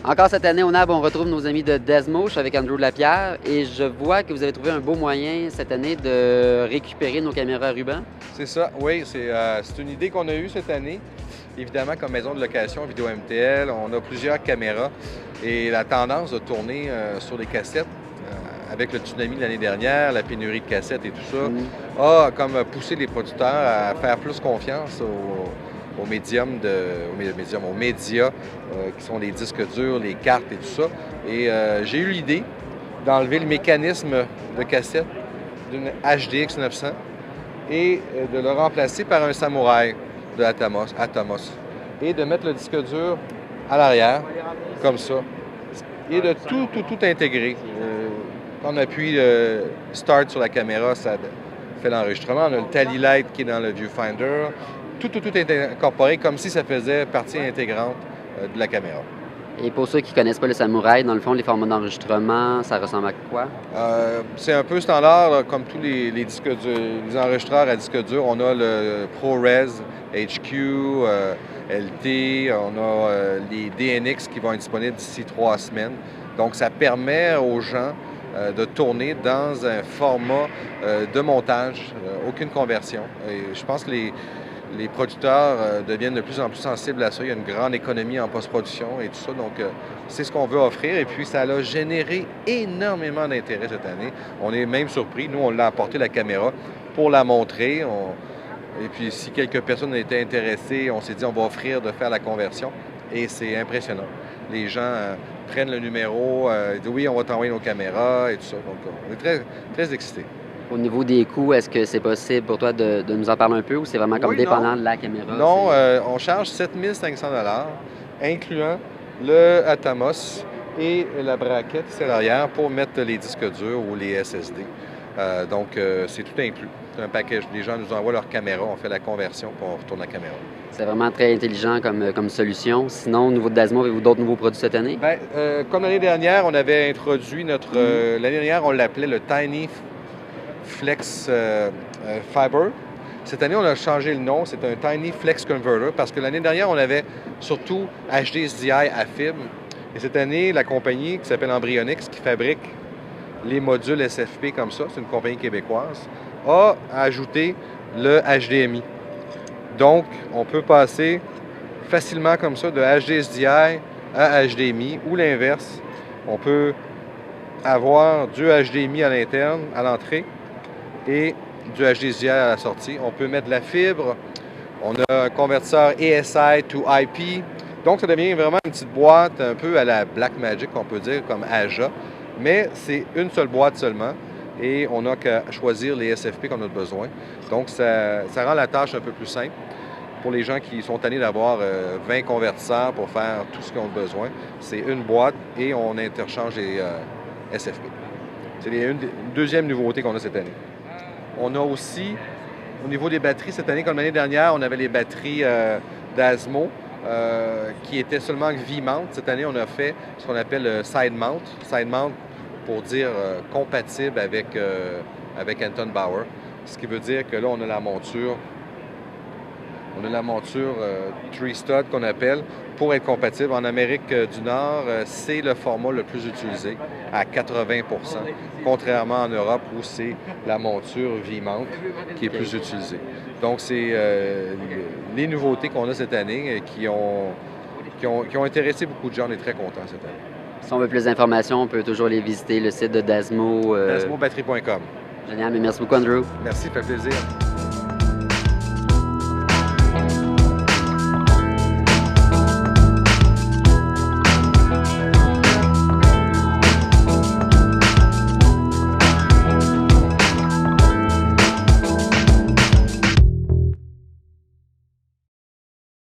Encore cette année, au NAB, on retrouve nos amis de Desmo. Je suis avec Andrew Lapierre et je vois que vous avez trouvé un beau moyen cette année de récupérer nos caméras à ruban. C'est ça, oui. C'est une idée qu'on a eue cette année. Évidemment, comme maison de location Vidéo MTL, on a plusieurs caméras et la tendance de tourner sur les cassettes, avec le tsunami de l'année dernière, la pénurie de cassettes et tout ça, a comme poussé les producteurs à faire plus confiance aux médias qui sont les disques durs, les cartes et tout ça. Et j'ai eu l'idée d'enlever le mécanisme de cassette d'une HDX 900 et de le remplacer par un Samurai de Atomos et de mettre le disque dur à l'arrière, comme ça, et de tout intégrer. Quand on appuie Start sur la caméra, ça fait l'enregistrement. On a le Tally Light qui est dans le Viewfinder. Tout est incorporé comme si ça faisait partie intégrante de la caméra. Et pour ceux qui ne connaissent pas le Samurai, dans le fond, les formats d'enregistrement, ça ressemble à quoi? C'est un peu standard, là, comme tous les disques durs, les enregistreurs à disque dur. On a le ProRes, HQ, LT, on a les DNX qui vont être disponibles d'ici 3 semaines. Donc, ça permet aux gens de tourner dans un format de montage, aucune conversion. Et je pense que les producteurs deviennent de plus en plus sensibles à ça. Il y a une grande économie en post-production et tout ça. Donc, c'est ce qu'on veut offrir. Et puis, ça a généré énormément d'intérêt cette année. On est même surpris. Nous, on l'a apporté la caméra pour la montrer. Et puis, si quelques personnes étaient intéressées, on s'est dit on va offrir de faire la conversion. Et c'est impressionnant. Les gens prennent le numéro, disent oui, on va t'envoyer nos caméras et tout ça. Donc, on est très, très excités. Au niveau des coûts, est-ce que c'est possible pour toi de nous en parler un peu ou c'est vraiment comme dépendant de la caméra? Non, on charge 7 500 $, incluant le Atomos et la braquette ici à l'arrière pour mettre les disques durs ou les SSD. Donc, c'est tout inclus. C'est un package. Les gens nous envoient leur caméra, on fait la conversion, puis on retourne la caméra. C'est vraiment très intelligent comme solution. Sinon, au niveau de Desmo, avez-vous d'autres nouveaux produits cette année? Bien, comme l'année dernière, on avait introduit notre... l'année dernière, on l'appelait le Tiny Flex Fiber. Cette année, on a changé le nom. C'est un Tiny Flex Converter parce que l'année dernière, on avait surtout HD SDI à fibre. Et cette année, la compagnie qui s'appelle Embryonics, qui fabrique les modules SFP comme ça, c'est une compagnie québécoise, a ajouté le HDMI. Donc, on peut passer facilement comme ça de HD SDI à HDMI ou l'inverse. On peut avoir du HDMI à l'interne, à l'entrée, et du HD SDI à la sortie. On peut mettre de la fibre. On a un convertisseur ESI to IP. Donc, ça devient vraiment une petite boîte un peu à la Blackmagic, on peut dire, comme AJA. Mais c'est une seule boîte seulement et on n'a qu'à choisir les SFP qu'on a besoin. Donc, ça rend la tâche un peu plus simple pour les gens qui sont tannés d'avoir 20 convertisseurs pour faire tout ce qu'ils ont besoin. C'est une boîte et on interchange les SFP. C'est une deuxième nouveauté qu'on a cette année. On a aussi, au niveau des batteries, cette année, comme l'année dernière, on avait les batteries d'Asmo qui étaient seulement V-mount. Cette année, on a fait ce qu'on appelle le side mount. Side mount pour dire compatible avec Anton Bauer. Ce qui veut dire que là, on a la monture 3 stud qu'on appelle pour être compatible. En Amérique du Nord, c'est le format le plus utilisé à 80 %, contrairement en Europe où c'est la monture V-mount qui est plus utilisée. Donc, c'est les nouveautés qu'on a cette année qui ont intéressé beaucoup de gens. On est très contents cette année. Si on veut plus d'informations, on peut toujours aller visiter le site de Desmo. DesmoBatterie.com. Génial, mais merci beaucoup, Andrew. Merci, ça fait plaisir.